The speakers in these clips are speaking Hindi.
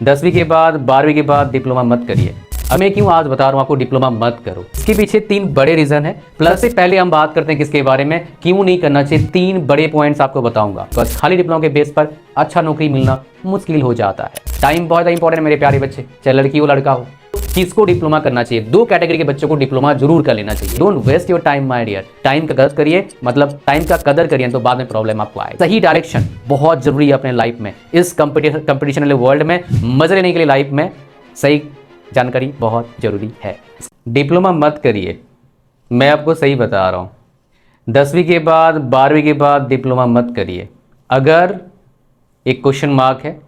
10वीं के बाद 12वीं के बाद डिप्लोमा मत करिए। अब मैं क्यों आज बता रहा हूँ आपको डिप्लोमा मत करो, इसके पीछे 3 बड़े रीजन है। प्लस से पहले हम बात करते हैं किसके बारे में, क्यों नहीं करना चाहिए। 3 बड़े पॉइंट्स आपको बताऊंगा। बस खाली डिप्लोमा के बेस पर अच्छा नौकरी मिलना मुश्किल हो जाता है। टाइम बहुत इंपॉर्टेंट है मेरे प्यारे बच्चे, चाहे लड़की हो लड़का हो। किसको डिप्लोमा करना चाहिए? 2 कैटेगरी के बच्चों को डिप्लोमा जरूर कर लेना चाहिए। Don't waste your time my dear. Time का कदर करिए, मतलब टाइम का कदर करिए, तो बाद में प्रॉब्लम आपको आए। सही डायरेक्शन बहुत जरूरी है अपने लाइफ में। इस कंपटीशन वाले वर्ल्ड में मजे लेने के लिए लाइफ में सही जानकारी बहुत जरूरी है। डिप्लोमा मत करिए, मैं आपको सही बता रहा हूं। 10वीं के बाद 12वीं के बाद डिप्लोमा मत करिए। अगर एक क्वेश्चन मार्क है,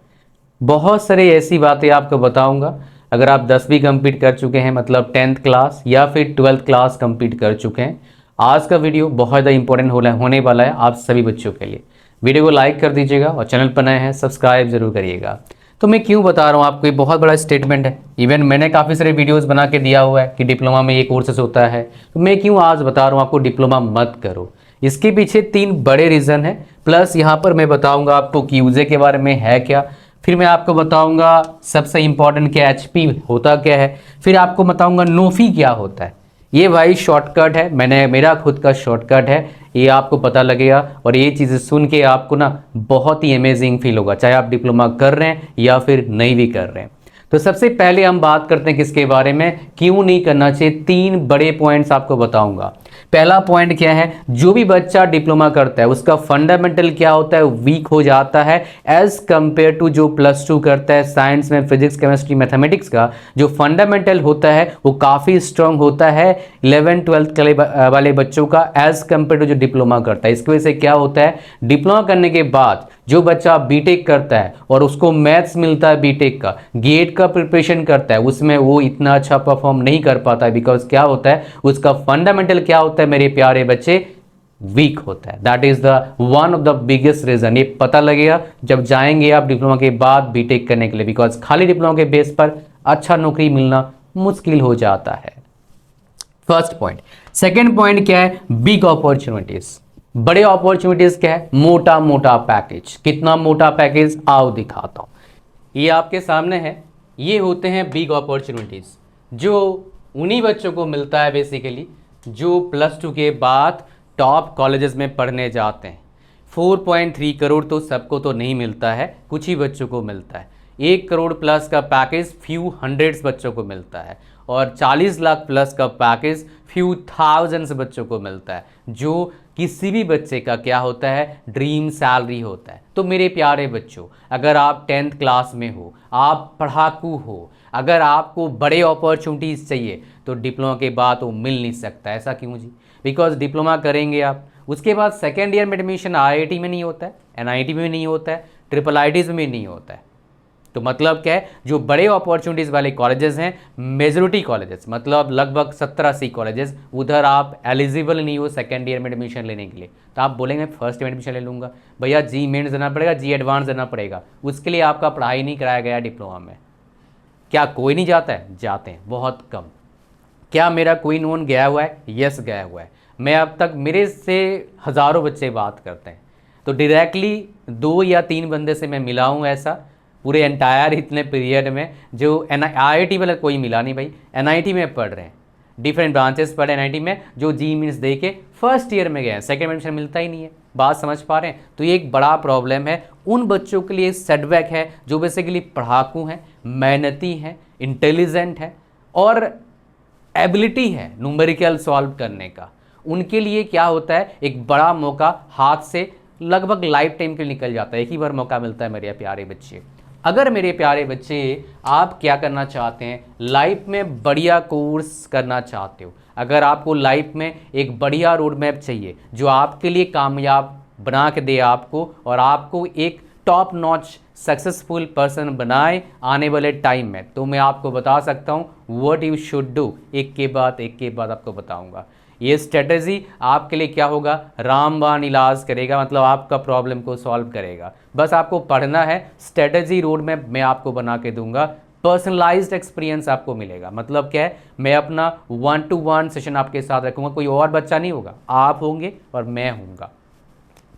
बहुत सारी ऐसी बातें आपको बताऊंगा। अगर आप 10वीं कंप्लीट कर चुके हैं, मतलब 10th क्लास या फिर 12th क्लास कंप्लीट कर चुके हैं, आज का वीडियो बहुत ज़्यादा इंपॉर्टेंट होने वाला है आप सभी बच्चों के लिए। वीडियो को लाइक कर दीजिएगा और चैनल पर नए हैं सब्सक्राइब जरूर करिएगा। तो मैं क्यों बता रहा हूँ आपको, ये बहुत बड़ा स्टेटमेंट है। इवन मैंने काफ़ी सारे वीडियोस बना के दिया हुआ है कि डिप्लोमा में ये कोर्सेस होता है। तो मैं क्यों आज बता रहा हूँ आपको डिप्लोमा मत करो, इसके पीछे 3 बड़े रीज़न है। प्लस यहाँ पर मैं बताऊँगा आपको क्यूजे के बारे में है क्या, फिर मैं आपको बताऊँगा सबसे इंपॉर्टेंट क्या एचपी होता क्या है, फिर आपको बताऊँगा नोफी क्या होता है। ये भाई शॉर्टकट है, मेरा खुद का शॉर्टकट है, ये आपको पता लगेगा। और ये चीज़ें सुन के आपको ना बहुत ही अमेजिंग फील होगा, चाहे आप डिप्लोमा कर रहे हैं या फिर नहीं भी कर रहे हैं। तो सबसे पहले हम बात करते हैं किसके बारे में, क्यों नहीं करना चाहिए। 3 बड़े पॉइंट्स आपको बताऊंगा। पहला पॉइंट क्या है, जो भी बच्चा डिप्लोमा करता है उसका फंडामेंटल क्या होता है, वीक हो जाता है एज कंपेयर टू जो +2 करता है साइंस में, फिजिक्स केमिस्ट्री मैथमेटिक्स का जो फंडामेंटल होता है वो काफ़ी स्ट्रांग होता है 11th 12th वाले बच्चों का एज कंपेयर टू जो डिप्लोमा करता है। इसकी वजह से क्या होता है, डिप्लोमा करने के बाद जो बच्चा बीटेक करता है और उसको मैथ्स मिलता है बीटेक का, गेट का प्रिपरेशन करता है, उसमें वो इतना अच्छा परफॉर्म नहीं कर पाता है। बिकॉज क्या होता है, उसका फंडामेंटल क्या होता है मेरे प्यारे बच्चे, वीक होता है। That is the one of the biggest reason. ये पता लगेगा जब जाएंगे आप डिप्लोमा के बाद बीटेक करने के लिए। बिकॉज खाली डिप्लोमा के बेस पर अच्छा नौकरी मिलना मुश्किल हो जाता है। First point. सेकेंड पॉइंट क्या है, बिग अपॉर्चुनिटीज। बड़े अपॉर्चुनिटीज क्या है, मोटा मोटा पैकेज। कितना मोटा पैकेज, आओ दिखाता हूं। ये आपके सामने है, ये होते हैं बिग अपॉर्चुनिटीज, जो उन्हीं बच्चों को मिलता है बेसिकली जो +2 के बाद टॉप कॉलेजेस में पढ़ने जाते हैं। 4.3 करोड़ तो सबको तो नहीं मिलता है, कुछ ही बच्चों को मिलता है। 1 करोड़ प्लस का पैकेज फ्यू हंड्रेड्स बच्चों को मिलता है, और 40 लाख प्लस का पैकेज फ्यू थाउजेंड्स बच्चों को मिलता है, जो किसी भी बच्चे का क्या होता है, ड्रीम सैलरी होता है। तो मेरे प्यारे बच्चों, अगर आप 10th क्लास में हो, आप पढ़ाकू हो, अगर आपको बड़े अपॉर्चुनिटीज़ चाहिए तो डिप्लोमा के बाद वो मिल नहीं सकता। ऐसा क्यों जी? बिकॉज डिप्लोमा करेंगे आप, उसके बाद सेकेंड ईयर में एडमिशन IIT में नहीं होता है, NIT में नहीं होता है, IIITs में नहीं होता है। तो मतलब क्या है, जो बड़े अपॉर्चुनिटीज़ वाले कॉलेजेस हैं, मेजोरिटी कॉलेजेस, मतलब लगभग 17-80 कॉलेजेस, उधर आप एलिजिबल नहीं हो सेकेंड ईयर में एडमिशन लेने के लिए। तो आप बोलेंगे फर्स्ट ईयर में एडमिशन ले लूँगा। भैया जी मेन्स देना पड़ेगा, जी एडवांस देना पड़ेगा, उसके लिए आपका पढ़ाई नहीं कराया गया डिप्लोमा में। क्या कोई नहीं जाता है? जाते हैं, बहुत कम। क्या मेरा कोई नोन गया हुआ है? यस गया हुआ है। मैं अब तक, मेरे से हज़ारों बच्चे बात करते हैं, तो डायरेक्टली 2 या 3 बंदे से मैं मिला हूँ ऐसा पूरे एंटायर इतने पीरियड में, जो IIT वाला कोई मिला नहीं भाई। NIT में पढ़ रहे हैं, डिफरेंट ब्रांचेस पढ़े NIT में, जो जी मीन्स दे के फर्स्ट ईयर में गए हैं, सेकेंड एडमिशन मिलता ही नहीं है। बात समझ पा रहे हैं? तो ये एक बड़ा प्रॉब्लम है उन बच्चों के लिए, सेटबैक है जो बेसिकली पढ़ाकू हैं, मेहनती हैं, इंटेलिजेंट है और एबिलिटी है न्यूमेरिकल सॉल्व करने का। उनके लिए क्या होता है, एक बड़ा मौका हाथ से लगभग लाइफ टाइम के लिए निकल जाता है। एक ही बार मौका मिलता है मेरे प्यारे बच्चे। अगर मेरे प्यारे बच्चे आप क्या करना चाहते हैं, लाइफ में बढ़िया कोर्स करना चाहते हो, अगर आपको लाइफ में एक बढ़िया रोड मैप चाहिए जो आपके लिए कामयाब बना के दे आपको, और आपको एक टॉप नॉच सक्सेसफुल पर्सन बनाए आने वाले टाइम में, तो मैं आपको बता सकता हूँ व्हाट यू शुड डू। एक के बाद आपको बताऊँगा। ये स्ट्रेटजी आपके लिए क्या होगा, रामबाण इलाज करेगा, मतलब आपका प्रॉब्लम को सॉल्व करेगा। बस आपको पढ़ना है, स्ट्रेटजी रोड मैप मैं आपको बना के दूंगा, पर्सनलाइज्ड एक्सपीरियंस आपको मिलेगा। मतलब क्या है, मैं अपना 1-to-1 सेशन आपके साथ रखूंगा, कोई और बच्चा नहीं होगा, आप होंगे और मैं होऊंगा।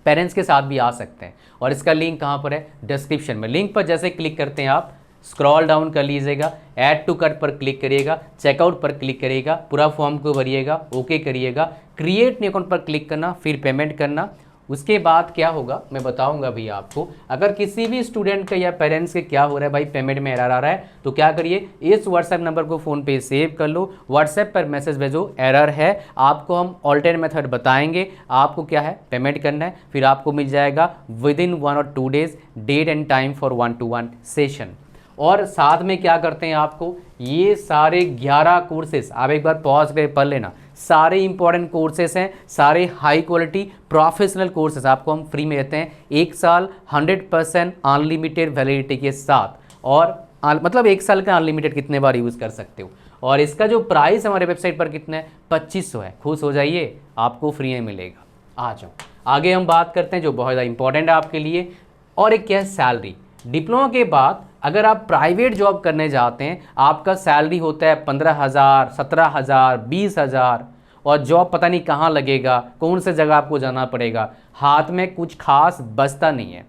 पेरेंट्स के साथ भी आ सकते हैं, और इसका लिंक कहाँ पर है, डिस्क्रिप्शन में। लिंक पर जैसे क्लिक करते हैं आप, स्क्रॉल डाउन कर लीजिएगा, ऐड टू कार्ट पर क्लिक करिएगा, चेकआउट पर क्लिक करिएगा, पूरा फॉर्म को भरिएगा, ओके करिएगा, क्रिएट न्यू अकाउंट पर क्लिक करना, फिर पेमेंट करना। उसके बाद क्या होगा मैं बताऊंगा भैया आपको। अगर किसी भी स्टूडेंट का या पेरेंट्स के क्या हो रहा है भाई पेमेंट में एरर आ रहा है, तो क्या करिए, इस व्हाट्सएप नंबर को फ़ोन पे सेव कर लो, व्हाट्सएप पर मैसेज भेजो, एरर है, आपको हम ऑल्टरनेट मेथड बताएंगे, आपको क्या है पेमेंट करना है, फिर आपको मिल जाएगा विद इन 1 और 2 days date and time for 1-to-1 session. और साथ में क्या करते हैं, आपको ये सारे 11 कोर्सेस आप एक बार पॉज करके पढ़ लेना, सारे इंपॉर्टेंट कोर्सेस हैं, सारे हाई क्वालिटी प्रोफेशनल कोर्सेस आपको हम फ्री में देते हैं, 1 साल 100% अनलिमिटेड वैलिडिटी के साथ। और मतलब 1 साल का अनलिमिटेड कितने बार यूज़ कर सकते हो। और इसका जो प्राइस हमारे वेबसाइट पर कितना है, 2500 है। खुश हो जाइए, आपको फ्री में मिलेगा। आ जाओ आगे हम बात करते हैं जो बहुत ज़्यादा इंपॉर्टेंट है आपके लिए, और एक क्या है सैलरी। डिप्लोमा के बाद अगर आप प्राइवेट जॉब करने जाते हैं, आपका सैलरी होता है 15,000, 17,000, 20,000, और जॉब पता नहीं कहाँ लगेगा, कौन से जगह आपको जाना पड़ेगा, हाथ में कुछ खास बचता नहीं है।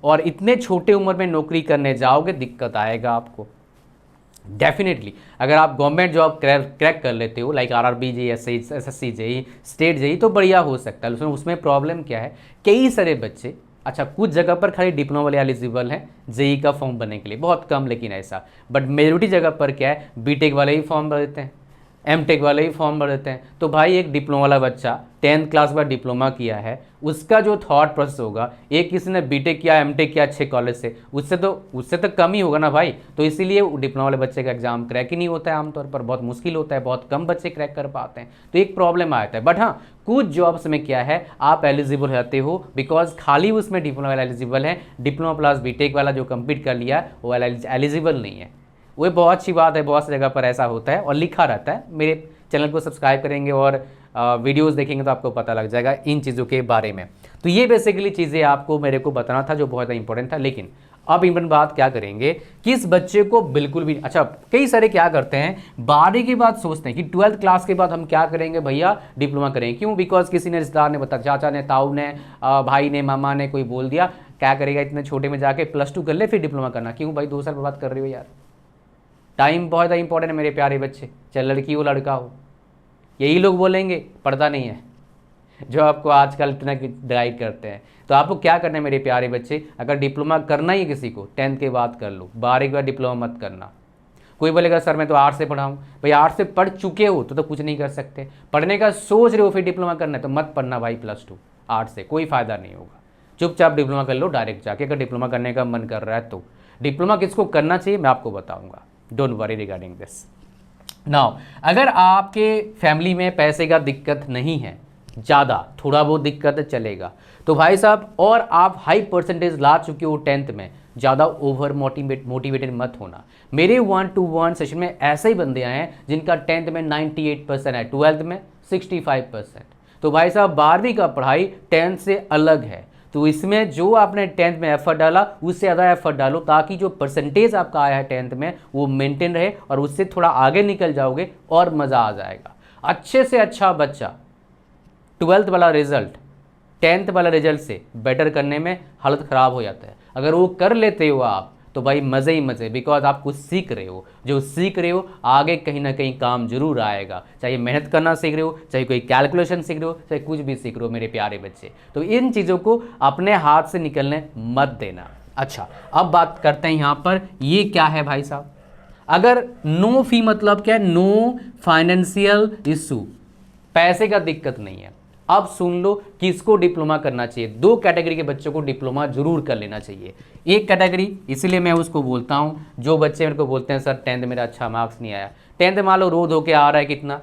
और इतने छोटे उम्र में नौकरी करने जाओगे दिक्कत आएगा आपको डेफिनेटली। अगर आप गवर्नमेंट जॉब क्रैक कर लेते हो like RRB JEE, SSC JEE, state JEE, तो बढ़िया हो सकता है। उसमें प्रॉब्लम क्या है, कई सारे बच्चे, अच्छा कुछ जगह पर खाली डिप्लोमा वाले एलिजिबल हैं जेई का फॉर्म भरने के लिए, बहुत कम लेकिन ऐसा, बट मेजोरिटी जगह पर क्या है, बीटेक वाले ही फॉर्म भर देते हैं, एमटेक वाले ही फॉर्म भर देते हैं। तो भाई एक डिप्लोमा वाला बच्चा 10th क्लास बाद डिप्लोमा किया है, उसका जो थॉट प्रोसेस होगा, एक किसी ने बीटेक किया, एमटेक किया अच्छे कॉलेज से, उससे तो कम ही होगा ना भाई। तो इसीलिए डिप्लोमा वाले बच्चे का एग्जाम क्रैक ही नहीं होता है, आमतौर पर बहुत मुश्किल होता है, बहुत कम बच्चे क्रैक कर पाते हैं, तो एक प्रॉब्लम आता है। बट हाँ, कुछ जॉब्स में क्या है, आप एलिजिबल रहते हो, बिकॉज खाली उसमें डिप्लोमा वाला एलिजिबल है, डिप्लोमा प्लस बीटेक वाला जो कंप्लीट कर लिया वो एलिजिबल नहीं है। वो बहुत अच्छी बात है, बहुत सी जगह पर ऐसा होता है और लिखा रहता है। मेरे चैनल को सब्सक्राइब करेंगे और वीडियोस देखेंगे तो आपको पता लग जाएगा इन चीज़ों के बारे में। तो ये बेसिकली चीज़ें आपको मेरे को बताना था जो बहुत इंपॉर्टेंट था। लेकिन अब इम्पोर्टेंट बात क्या करेंगे, किस बच्चे को बिल्कुल भी, अच्छा कई सारे क्या करते हैं 12वीं के बाद सोचते हैं कि 12th क्लास के बाद हम क्या करेंगे भैया, डिप्लोमा करेंगे। क्यों? बिकॉज किसी ने, रिश्तेदार ने बताया, चाचा ने, ताऊ ने, भाई ने, मामा ने, कोई बोल दिया क्या करेगा इतने छोटे में जाके +2 कर ले फिर डिप्लोमा करना। क्यों भाई 2 साल बर्बाद कर रहे हो यार, टाइम बहुत ज़्यादा इंपॉर्टेंट है मेरे प्यारे बच्चे, चाहे लड़की हो लड़का हो। यही लोग बोलेंगे पढ़ता नहीं है, जो आपको आजकल इतना गाइड करते हैं। तो आपको क्या करना है मेरे प्यारे बच्चे, अगर डिप्लोमा करना ही है किसी को 10th के बाद कर लो, 12वीं के बाद डिप्लोमा मत करना। कोई बोलेगा सर मैं तो आर्ट्स से पढ़ा हूँ, भाई आर्ट्स से पढ़ चुके हो तो कुछ नहीं कर सकते, पढ़ने का सोच रहे हो फिर डिप्लोमा करना है तो मत पढ़ना भाई +2 आर्ट्स से, कोई फ़ायदा नहीं होगा। चुपचाप डिप्लोमा कर लो डायरेक्ट जाके, अगर डिप्लोमा करने का मन कर रहा है तो। डिप्लोमा किसको करना चाहिए मैं आपको बताऊँगा, don't worry regarding this. Now अगर आपके फैमिली में पैसे का दिक्कत नहीं है, ज़्यादा थोड़ा बहुत दिक्कत है चलेगा, तो भाई साहब, और आप हाई परसेंटेज ला चुके हो 10th में, ज़्यादा ओवर मोटिवेटेड मत होना। मेरे 1-to-1 सेशन में ऐसे ही बंदे आए हैं जिनका 10th में 98% है, 12th में 65%। तो भाई साहब 12वीं का पढ़ाई 10th से अलग है, तो इसमें जो आपने 10th में एफर्ट डाला उससे ज़्यादा एफर्ट डालो, ताकि जो परसेंटेज आपका आया है 10th में वो मेंटेन रहे और उससे थोड़ा आगे निकल जाओगे और मज़ा आ जाएगा। अच्छे से अच्छा बच्चा 12th वाला रिजल्ट 10th वाला रिजल्ट से बेटर करने में हालत ख़राब हो जाता है। अगर वो कर लेते हो आप तो भाई मज़े ही मज़े, बिकॉज आप कुछ सीख रहे हो, जो सीख रहे हो आगे कहीं ना कहीं काम जरूर आएगा। चाहे मेहनत करना सीख रहे हो, चाहे कोई कैलकुलेशन सीख रहे हो, चाहे कुछ भी सीख रहे हो मेरे प्यारे बच्चे, तो इन चीज़ों को अपने हाथ से निकलने मत देना। अच्छा अब बात करते हैं यहाँ पर, ये क्या है भाई साहब, अगर नो फी मतलब क्या है, नो फाइनेंशियल इशू, पैसे का दिक्कत नहीं है। अब सुन लो किसको डिप्लोमा करना चाहिए। 2 कैटेगरी के बच्चों को डिप्लोमा जरूर कर लेना चाहिए। एक कैटेगरी, इसीलिए मैं उसको बोलता हूँ, जो बच्चे मेरे को बोलते हैं सर 10th मेरा अच्छा मार्क्स नहीं आया, 10th मान लो रोज होके आ रहा है कितना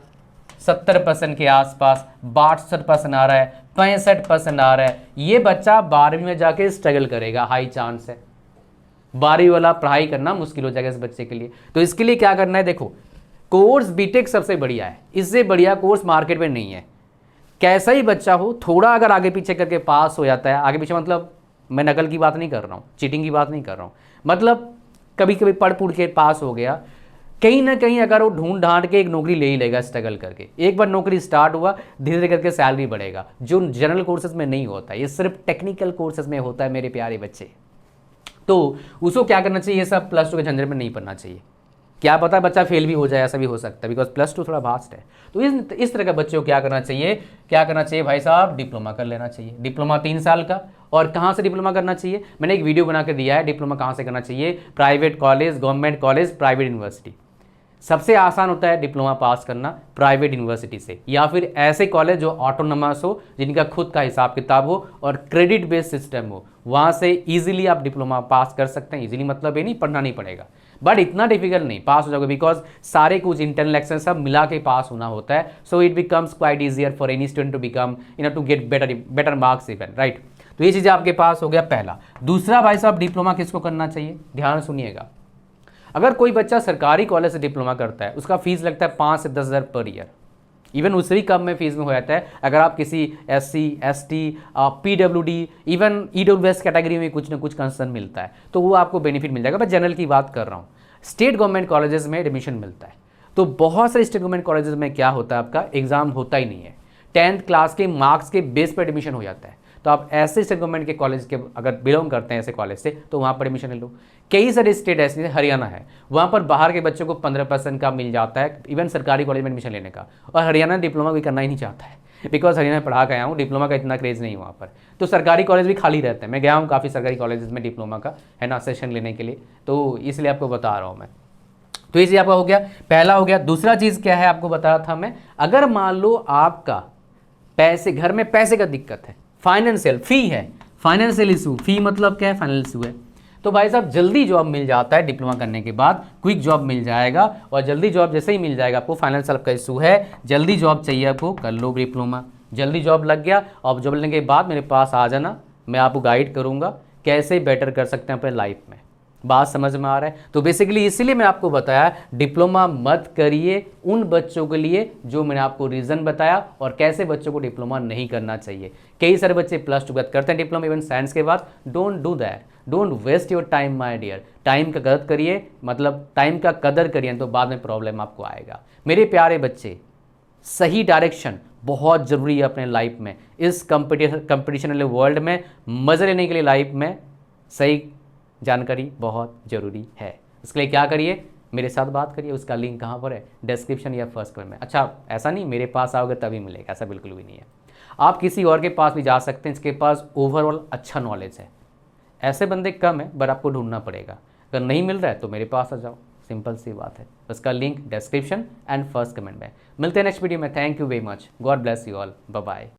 70% के आसपास, 62% आ रहा है, 65% आ रहा है, ये बच्चा 12वीं में जाके स्ट्रगल करेगा, हाई चांस है 12वीं वाला पढ़ाई करना मुश्किल हो जाएगा इस बच्चे के लिए। तो इसके लिए क्या करना है, देखो कोर्स बीटेक सबसे बढ़िया है, इससे बढ़िया कोर्स मार्केट में नहीं है। कैसा ही बच्चा हो, थोड़ा अगर आगे पीछे करके पास हो जाता है, आगे पीछे मतलब मैं नकल की बात नहीं कर रहा हूँ, चीटिंग की बात नहीं कर रहा हूँ, मतलब कभी कभी पढ़ पुढ़ के पास हो गया, कहीं ना कहीं अगर वो ढूंढ ढांड के एक नौकरी ले ही लेगा स्ट्रगल करके। एक बार नौकरी स्टार्ट हुआ धीरे धीरे करके सैलरी बढ़ेगा, जो जनरल कोर्सेज में नहीं होता, ये सिर्फ टेक्निकल कोर्सेज में होता है मेरे प्यारे बच्चे। तो उसको क्या करना चाहिए, ये सब प्लस टू के झंझट में नहीं पढ़ना चाहिए। क्या पता बच्चा फेल भी हो जाए, ऐसा भी हो सकता है, बिकॉज प्लस टू थोड़ा वास्ट है। तो इस तरह के बच्चों को क्या करना चाहिए भाई साहब, डिप्लोमा कर लेना चाहिए। डिप्लोमा 3 साल का। और कहाँ से डिप्लोमा करना चाहिए, मैंने एक वीडियो बना के दिया है, डिप्लोमा कहाँ से करना चाहिए, private college, government college, private university. सबसे आसान होता है डिप्लोमा पास करना प्राइवेट यूनिवर्सिटी से, या फिर ऐसे कॉलेज जो ऑटोनोमस हो, जिनका खुद का हिसाब किताब हो और क्रेडिट बेस्ड सिस्टम हो, वहाँ से इजीली आप डिप्लोमा पास कर सकते हैं। इजीली मतलब ये नहीं पढ़ना नहीं पड़ेगा, बट इतना डिफिकल्ट नहीं, पास हो जाओगे, बिकॉज सारे कुछ इंटरनल एक्शन सब मिला के पास होना होता है। So it becomes quite easier for any student to become to get better marks even, right. तो ये चीज़ें आपके पास हो गया पहला। दूसरा भाई साहब, डिप्लोमा किसको करना चाहिए, ध्यान सुनिएगा। अगर कोई बच्चा सरकारी कॉलेज से डिप्लोमा करता है, उसका फीस लगता है 5 से 10 हज़ार पर ईयर, इवन उससे भी कम में फीस में हो जाता है। अगर आप किसी SC ST PWD even EWS category में कुछ ना कुछ कंसर्न मिलता है, तो वो आपको बेनिफिट मिल जाएगा। मैं जनरल की बात कर रहा हूँ। स्टेट गवर्नमेंट कॉलेजेस में एडमिशन मिलता है, तो बहुत सारे स्टेट गवर्नमेंट कॉलेजेस में क्या होता है, आपका एग्जाम होता ही नहीं है, 10th क्लास के मार्क्स के बेस पर एडमिशन हो जाता है। तो आप ऐसे स्टेट गवर्नमेंट के कॉलेज के अगर बिलोंग करते हैं ऐसे कॉलेज से, तो वहाँ पर एडमिशन ले लो। कई सारे स्टेट ऐसे, हरियाणा है, वहाँ पर बाहर के बच्चों को 15% का मिल जाता है इवन सरकारी कॉलेज में एडमिशन लेने का। और हरियाणा डिप्लोमा भी करना ही नहीं चाहता है, बिकॉज हरियाणा में पढ़ा गया हूँ, डिप्लोमा का इतना क्रेज़ नहीं वहाँ पर। तो सरकारी कॉलेज भी खाली रहते हैं। मैं गया हूँ काफ़ी सरकारी कॉलेज में डिप्लोमा का, है ना, सेशन लेने के लिए, तो इसलिए आपको बता रहा हूँ मैं। तो इसी आपका हो गया, पहला हो गया। दूसरा चीज़ क्या है आपको बता रहा था मैं, अगर मान लो आपका पैसे, घर में पैसे का दिक्कत है, फाइनेंशियल फी है, फाइनेंशियल इशू, फी मतलब क्या है, फाइनेंशियल इशू है, तो भाई साहब जल्दी जॉब मिल जाता है डिप्लोमा करने के बाद, क्विक जॉब मिल जाएगा। और जल्दी जॉब जैसे ही मिल जाएगा आपको, फाइनेंशियल का इशू है, जल्दी जॉब चाहिए आपको, कर लो डिप्लोमा, जल्दी जॉब लग गया। और जॉब लगने के बाद मेरे पास आ जाना, मैं आपको गाइड करूँगा कैसे बेटर कर सकते हैं अपने लाइफ में। बात समझ में आ रहा है। तो बेसिकली इसीलिए मैं आपको बताया डिप्लोमा मत करिए उन बच्चों के लिए जो मैंने आपको रीज़न बताया, और कैसे बच्चों को डिप्लोमा नहीं करना चाहिए। कई सारे बच्चे प्लस टू बाद करते हैं डिप्लोमा इवन साइंस के बाद। Don't do that, don't waste your time my dear. Time का कदर करिए, मतलब टाइम का कदर करिए, तो बाद में प्रॉब्लम आपको आएगा। मेरे प्यारे बच्चे, सही डायरेक्शन बहुत ज़रूरी है अपने लाइफ में। इस कंपटीशन वाले वर्ल्ड में मज़े लेने के लिए लाइफ में सही जानकारी बहुत ज़रूरी है। इसके लिए क्या करिए, मेरे साथ बात करिए। उसका लिंक कहाँ पर है, डिस्क्रिप्शन या फर्स्ट कमेंट में। अच्छा, ऐसा नहीं मेरे पास आओगे तभी मिलेगा, ऐसा बिल्कुल भी नहीं है। आप किसी और के पास भी जा सकते हैं, इसके पास ओवरऑल अच्छा नॉलेज है। ऐसे बंदे कम है, बट आपको ढूंढना पड़ेगा। अगर नहीं मिल रहा है तो मेरे पास आ जाओ, सिंपल सी बात है। उसका link description and first comment में। मिलते हैं नेक्स्ट वीडियो में। Thank you very much, God bless you all, bye bye.